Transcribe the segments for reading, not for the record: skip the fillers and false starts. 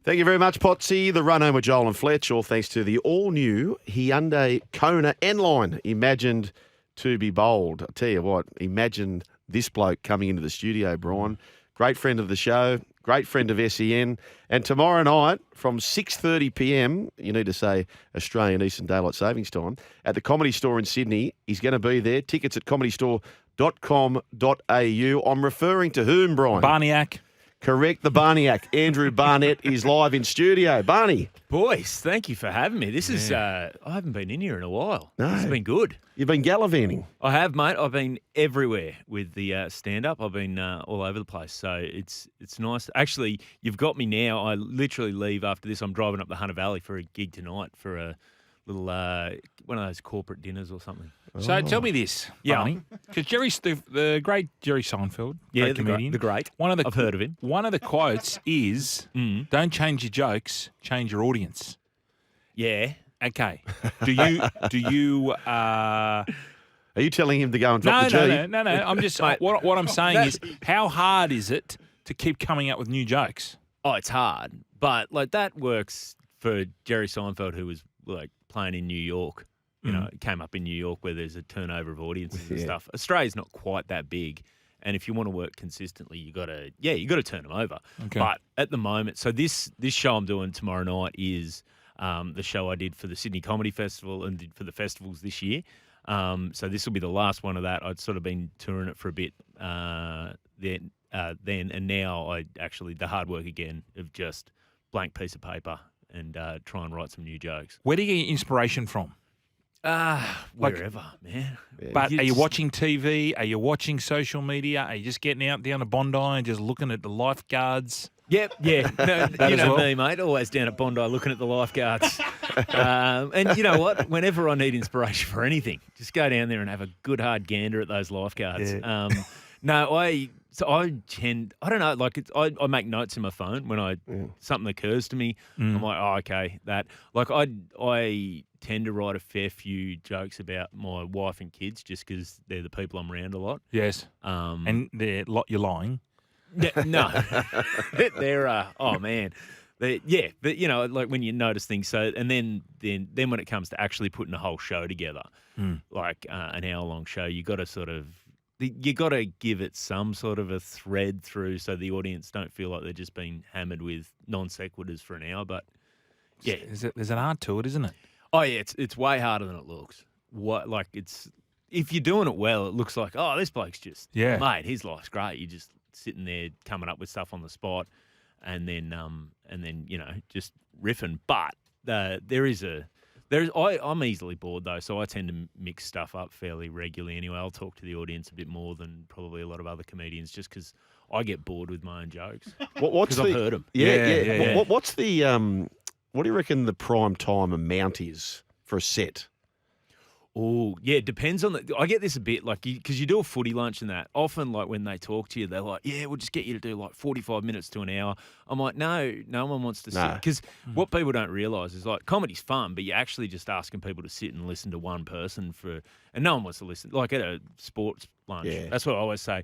Thank you very much, Potsy. The run home with Joel and Fletch, all thanks to the all-new Hyundai Kona N-Line, imagined to be bold. I tell you what, imagine this bloke coming into the studio, Brian. Great friend of the show, great friend of SEN. And tomorrow night from 6:30 p.m, you need to say Australian Eastern Daylight Savings Time, at the Comedy Store in Sydney. He's going to be there. Tickets at comedystore.com.au. I'm referring to whom, Brian? Barniac. Correct, the Barniac. Andrew Barnett is live in studio. Barney. Boys, thank you for having me. This is, I haven't been in here in a while. No. It's been good. You've been gallivanting. I have, mate. I've been everywhere with the stand-up. I've been all over the place. So it's nice. Actually, you've got me now. I literally leave after this. I'm driving up the Hunter Valley for a gig tonight for a little, one of those corporate dinners or something. So tell me this, Barney, because the great Jerry Seinfeld, great comedian, the great. I've heard of him. One of the quotes is, "Don't change your jokes, change your audience." Yeah. Okay. Do you? Are you telling him to go and drop the G? No. I'm just what I'm saying is, how hard is it to keep coming up with new jokes? Oh, it's hard, but like that works for Jerry Seinfeld, who was like playing in New York. You know, came up in New York where there's a turnover of audiences and stuff. Australia's not quite that big, and if you want to work consistently, you got to turn them over. Okay. But at the moment, so this show I'm doing tomorrow night is the show I did for the Sydney Comedy Festival and did for the festivals this year. So this will be the last one of that. I'd sort of been touring it for a bit then, and now I actually the hard work again of just blank piece of paper and try and write some new jokes. Where do you get your inspiration from? Wherever, man. Yeah. But are you watching TV? Are you watching social media? Are you just getting out down to Bondi and just looking at the lifeguards? Yep, yeah. No, you know me, mate. Always down at Bondi looking at the lifeguards. And you know what? Whenever I need inspiration for anything, just go down there and have a good hard gander at those lifeguards. Yeah. I don't know, like I make notes in my phone when something occurs to me. I'm like, oh, okay, that. Like I tend to write a fair few jokes about my wife and kids just because they're the people I'm around a lot. Yes. And you're lying. Yeah, no. They're oh man. But you know, like when you notice things. So and then when it comes to actually putting a whole show together, like an hour-long show, you got to give it some sort of a thread through so the audience don't feel like they're just being hammered with non sequiturs for an hour. But yeah, there's an art to it, isn't it? Oh yeah, it's way harder than it looks. If you're doing it well, it looks like, oh, this bloke's just mate, his life's great. You're just sitting there coming up with stuff on the spot, and then you know just riffing. But I'm easily bored though, so I tend to mix stuff up fairly regularly anyway. I'll talk to the audience a bit more than probably a lot of other comedians just because I get bored with my own jokes. Because I've heard them. Yeah. What's the what do you reckon the prime time amount is for a set? Oh, yeah, it depends on I get this a bit, like, because you do a footy lunch and that. Often, like, when they talk to you, they're like, yeah, we'll just get you to do, like, 45 minutes to an hour. I'm like, no one wants to sit. Because what people don't realise is, like, comedy's fun, but you're actually just asking people to sit and listen to one person and no one wants to listen. Like, at a sports lunch, that's what I always say.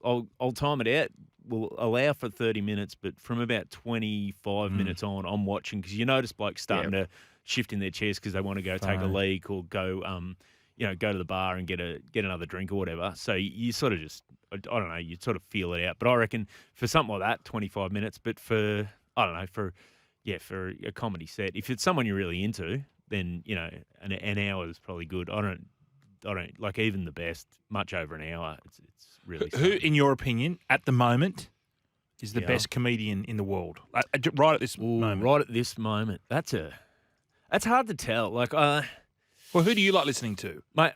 I'll time it out. We'll allow for 30 minutes, but from about 25 minutes on, I'm watching because you notice blokes starting to shift in their chairs because they want to go take a leak or go, go to the bar and get another drink or whatever. So you sort of just, I don't know, you sort of feel it out. But I reckon for something like that, 25 minutes. But for a comedy set, if it's someone you're really into, then you know an hour is probably good. I don't like even the best much over an hour. It's really who, in your opinion, at the moment, is the best comedian in the world? Right at this moment. Right at this moment. That's hard to tell. Like, well, who do you like listening to? Mate,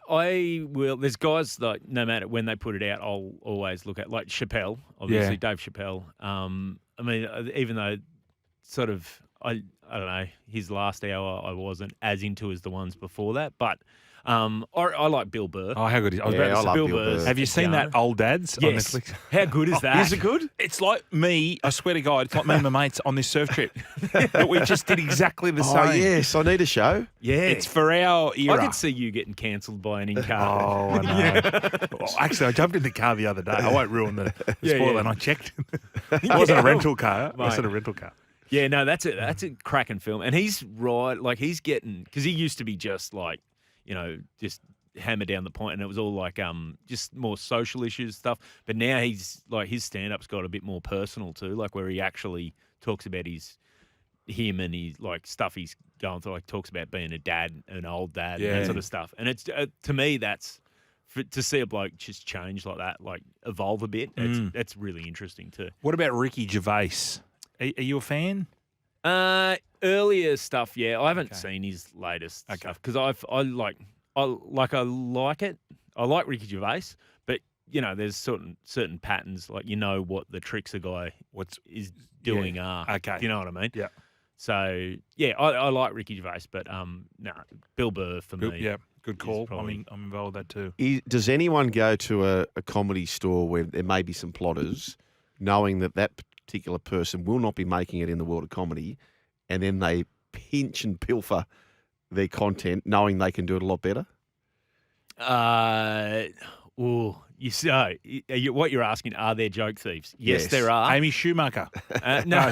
there's guys like no matter when they put it out, I'll always look at like Chappelle, obviously Dave Chappelle. I mean, even though sort of I don't know, his last hour I wasn't as into as the ones before that, but. I like Bill Burr. Oh, how good is he? I was about to say Bill Burr. Have you seen that Old Dads on Netflix? How good is that? Is it good? It's like me, I swear to God, it's like me and my mates on this surf trip. But we just did exactly the same. Oh, yes, I need a show. Yeah. It's for our era. I could see you getting cancelled by an in-car. Oh, I know. Well, actually, I jumped in the car the other day. I won't ruin the spoiler, and I checked. It wasn't a rental car. I said a rental car. Yeah, no, that's a cracking film, and he's right. Like he's getting because he used to be just like just hammer down the point, and it was all like just more social issues stuff. But now he's like his stand up's got a bit more personal too, like where he actually talks about him and his like stuff he's going through, like talks about being a dad, an old dad, and that sort of stuff. And it's to me to see a bloke just change like that, like evolve a bit. That's really interesting too. What about Ricky Gervais? Are you a fan? Earlier stuff, yeah. I haven't seen his latest stuff because I like it. I like Ricky Gervais, but there's certain patterns. Like what the tricks a guy is doing are. Okay, do you know what I mean? Yeah. So yeah, I like Ricky Gervais, but no, Bill Burr for me. Yeah, good call. Probably, I'm involved with that too. Does anyone go to a comedy store where there may be some plotters, knowing that particular person will not be making it in the world of comedy, and then they pinch and pilfer their content, knowing they can do it a lot better? What you're asking, are there joke thieves? Yes, there are. Amy Schumacher. No,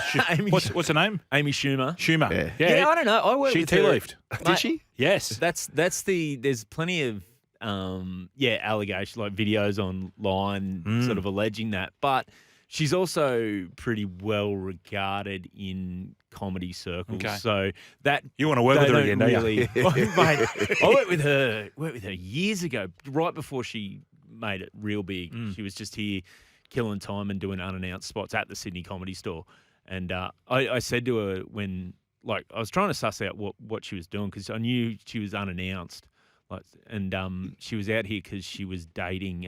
what's her name? Amy Schumer. Schumer. Yeah, I don't know. I work she with tea her. leafed. Did she? Yes. There's plenty of allegations, like videos online sort of alleging that. But she's also pretty well regarded in comedy circles. Okay. So that You want to work with her again, don't you? Mate, I worked with her years ago, right before she made it real big. She was just here killing time and doing unannounced spots at the Sydney Comedy Store. And I said to her when, like, I was trying to suss out what she was doing because I knew she was unannounced. Like, and she was out here because she was dating,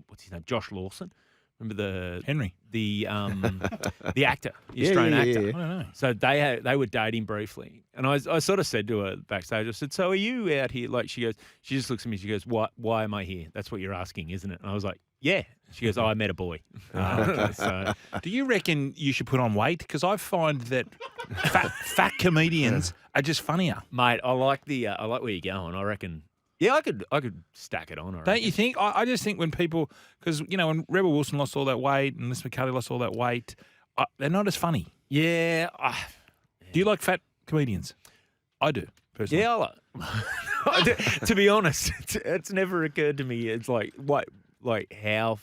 what's his name, Josh Lawson. Remember the Henry, the actor, the Australian actor. I don't know. So they were dating briefly, and I sort of said to her backstage, I said, "So are you out here?" Like she just looks at me, she goes, "Why am I here? That's what you're asking, isn't it?" And I was like, "Yeah." She goes, "Oh, I met a boy." So, do you reckon you should put on weight? Because I find that fat comedians are just funnier, mate. I like where you're going. I reckon. Yeah, I could stack it on. Don't you think? I just think when people, because when Rebel Wilson lost all that weight and Liz McCarthy lost all that weight, they're not as funny. Yeah. Do you like fat comedians? I do, personally. Yeah, I do. To be honest, it's never occurred to me. It's like how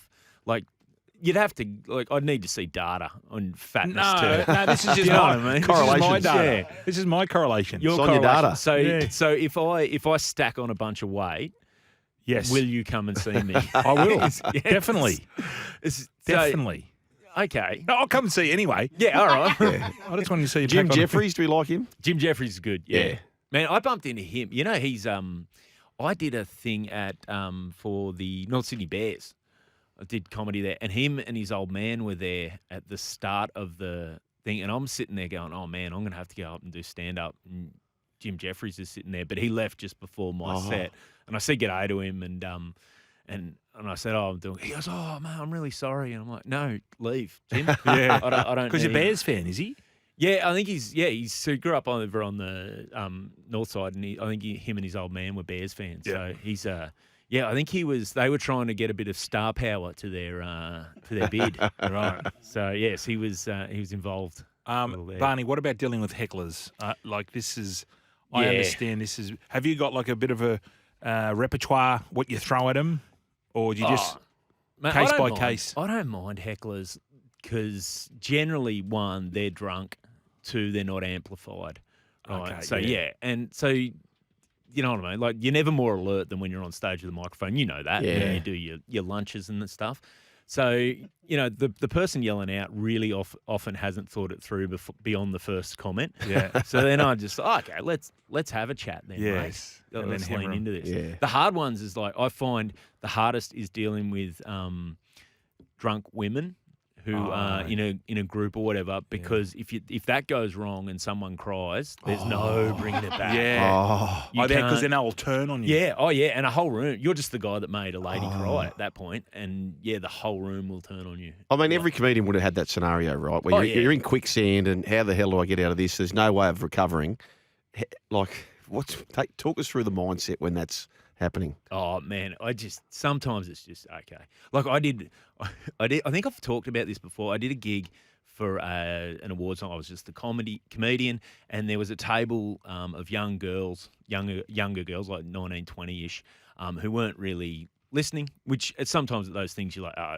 you'd have to I'd need to see data on fatness too. No, this is just correlation. Yeah. This is my correlation. It's on your data. So if I stack on a bunch of weight, yes, will you come and see me? I will. Definitely. Definitely. Okay. No, I'll come and see you anyway. Yeah, all right. Yeah. I just want to see you. Jim Jeffries, do we like him? Jim Jeffries is good. Yeah. Yeah. Man, I bumped into him. He's I did a thing at for the North Sydney Bears. I did comedy there, and him and his old man were there at the start of the thing, and I'm sitting there going, "Oh man, I'm going to have to go up and do stand up." And Jim Jeffries is sitting there, but he left just before my set, and I said g'day to him, and I said, "Oh, I'm doing." He goes, "Oh man, I'm really sorry," and I'm like, "No, leave, Jim." Yeah, I don't. Because you're a Bears fan, is he? Yeah, I think he grew up over on the north side, and I think him and his old man were Bears fans. Yeah. So he's I think they were trying to get a bit of star power to their bid. Right. So yes, he was involved. Barney, what about dealing with hecklers? I understand this is. Have you got like a bit of a repertoire what you throw at them, or do you just case by case? I don't mind hecklers because generally, one, they're drunk, two, they're not amplified. Right. Okay, so yeah. and so. You know what I mean? Like, you're never more alert than when you're on stage with a microphone. You know that. Yeah. When you do your lunches and stuff. So, the person yelling out really often hasn't thought it through beyond the first comment. Yeah. So then I just, okay, let's have a chat then, Yes. mate. And Let's then lean hammer 'em. into this. Yeah. The hard ones is I find the hardest is dealing with drunk women who are in a group or whatever, because if that goes wrong and someone cries, there's no bringing it back. Yeah. You Because can't- then they'll turn on you. Yeah, oh yeah, and a whole room. You're just the guy that made a lady cry at that point, and yeah, the whole room will turn on you. I mean, every comedian would have had that scenario, right? Where you're in quicksand and how the hell do I get out of this? There's no way of recovering. Like, talk us through the mindset when that's happening. Oh man, sometimes it's just okay. Like I think I've talked about this before. I did a gig for an awards night. I was just the comedian, and there was a table of young girls, younger girls, like 19, 20-ish, who weren't really listening, which sometimes at those things you're like, oh,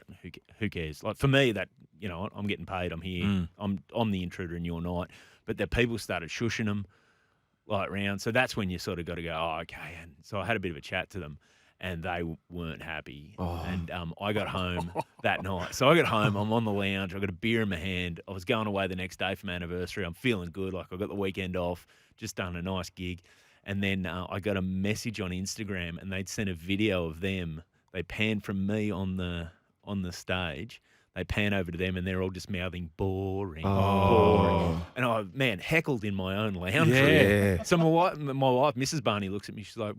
who cares? Like for me, that, you know, I'm getting paid, I'm here, I'm the intruder in your night. But the people started shushing them like round. So that's when you sort of got to go, oh, okay. And so I had a bit of a chat to them, and they weren't happy. Oh. And I got home that night. So I got home, I'm on the lounge, I got a beer in my hand. I was going away the next day for my anniversary. I'm feeling good, like I got the weekend off, just done a nice gig. And then I got a message on Instagram, and they'd sent a video of them. They panned from me on the stage. They pan over to them, and they're all just mouthing boring, boring. And I, man, heckled in my own lounge. Yeah. So my wife, Mrs. Barney, looks at me. She's like,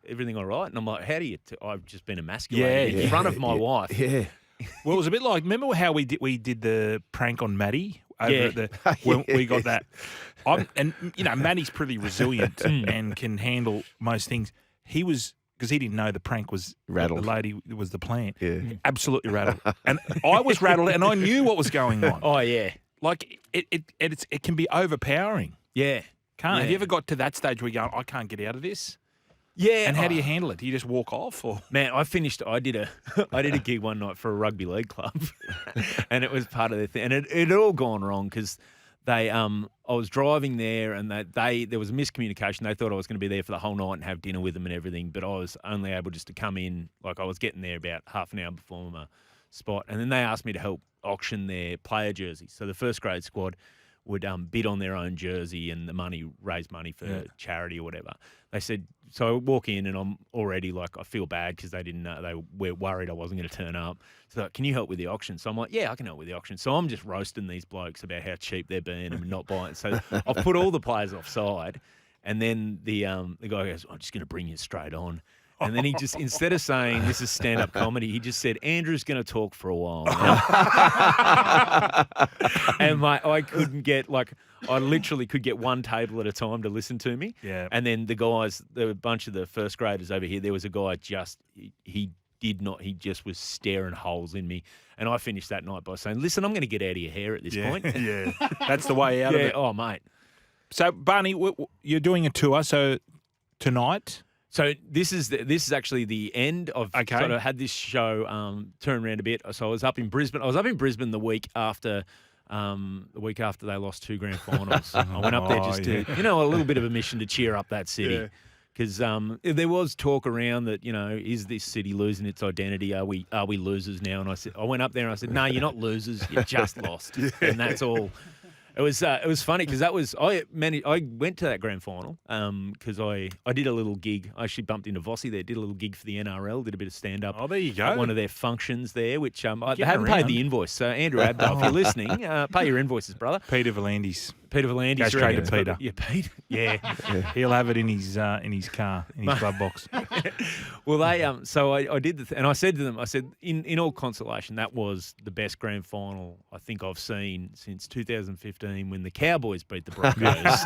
everything all right? And I'm like, how do you? I've just been emasculated in front of my wife. Yeah. Well, it was a bit like, remember how we did the prank on Maddie over at when we got that. And you know, Maddie's pretty resilient and can handle most things. He was, because he didn't know the prank was rattled. The lady was the plant. Yeah. Absolutely rattled. And I was rattled, and I knew what was going on. Oh yeah, like it can be overpowering. yeah. Can't. Have you ever got to that stage where you go, I can't get out of this? Yeah. And how do you handle it? Do you just walk off, or? Man, I did a gig one night for a rugby league club, and it was part of their thing, and it had all gone wrong because I was driving there, and there was a miscommunication. They thought I was going to be there for the whole night and have dinner with them and everything, but I was only able just to come in, like I was getting there about half an hour before my spot, and then they asked me to help auction their player jerseys. So the first grade squad would bid on their own jersey, and raise money for charity or whatever. They said, so I walk in, and I'm already like, I feel bad because they didn't know, they were worried I wasn't going to turn up. So like, can you help with the auction? So I'm like, yeah, I can help with the auction. So I'm just roasting these blokes about how cheap they're being and not buying. So I've put all the players offside, and then the guy goes, I'm just going to bring you straight on. And then he just, instead of saying this is stand-up comedy, he just said, Andrew's going to talk for a while now. And I couldn't get, like, I literally could get one table at a time to listen to me. Yeah. And then there were a bunch of the first graders over here. There was a guy he just was staring holes in me. And I finished that night by saying, listen, I'm going to get out of your hair at this point. Yeah. That's the way out of it. Oh, mate. So, Barney, you're doing a tour, so tonight... So this is actually the end. I've sort of had this show turn around a bit. So I was up in Brisbane. I was up in Brisbane the week after they lost 2 grand finals. I went up there just to, a little bit of a mission to cheer up that city. Because there was talk around that, is this city losing its identity? Are we losers now? And I went up there and I said, no, you're not losers. You just lost, and that's all. It was funny because I went to that grand final because I did a little gig. I actually bumped into Vossi there, did a little gig for the NRL, did a bit of stand-up. Oh, there you go. At one of their functions there, which they haven't paid the invoice. So, Andrew Abdo, if you're listening, pay your invoices, brother. Peter Volandis. Go straight to Peter. Yeah, Peter. Yeah. He'll have it in his car, in his glove box. Well, so I did and I said to them, in all consolation, that was the best grand final I think I've seen since 2015 when the Cowboys beat the Broncos.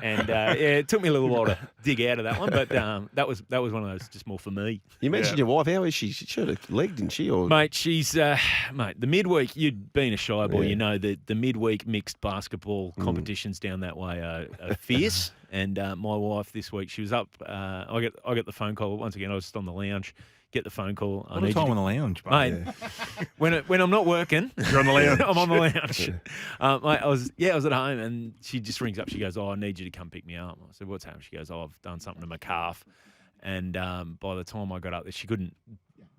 And it took me a little while to dig out of that one, but that was one of those just more for me. You mentioned your wife. How is she? She had a leg, didn't she? Or mate, she's the midweek. You'd been a shy boy, you know that the midweek mixed basketball competitions down that way are fierce. And my wife this week, she was up. I got the phone call once again. I was just on the lounge. Get the phone call. What a time on the lounge, mate. When I'm not working, you're on the lounge. I'm on the lounge. Mate, I was at home, and she just rings up. She goes, "Oh, I need you to come pick me up." I said, "What's happened?" She goes, "Oh, I've done something to my calf." And by the time I got up there, she couldn't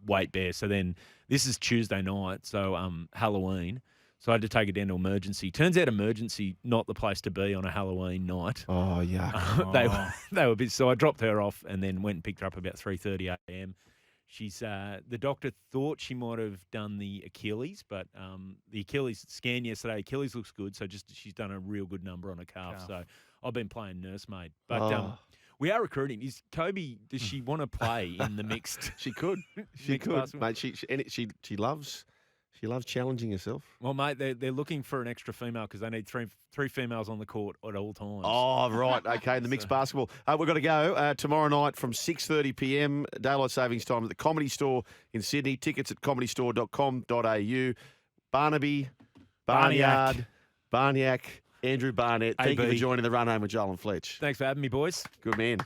weight bear. So then this is Tuesday night, so Halloween. So I had to take her down to emergency. Turns out emergency not the place to be on a Halloween night. Oh, yuck. They were busy. So I dropped her off and then went and picked her up about 3:30 a.m. She's the doctor thought she might have done the Achilles, but the Achilles scan yesterday, Achilles looks good. So she's done a real good number on her calf. So I've been playing nursemaid. But we are recruiting. Is Kobe? Does she want to play in the mixed? She could. She could, basketball? Mate. She loves challenging herself. Well, mate, they're looking for an extra female because they need three females on the court at all times. Oh, right. Okay, the mixed basketball. We've got to go tomorrow night from 6:30 p.m. Daylight savings time at the Comedy Store in Sydney. Tickets at comedystore.com.au. Barnaby, Barnyard, Barniac, Andrew Barnett. Thank you for joining the Run Home with Joel and Fletch. Thanks for having me, boys. Good man.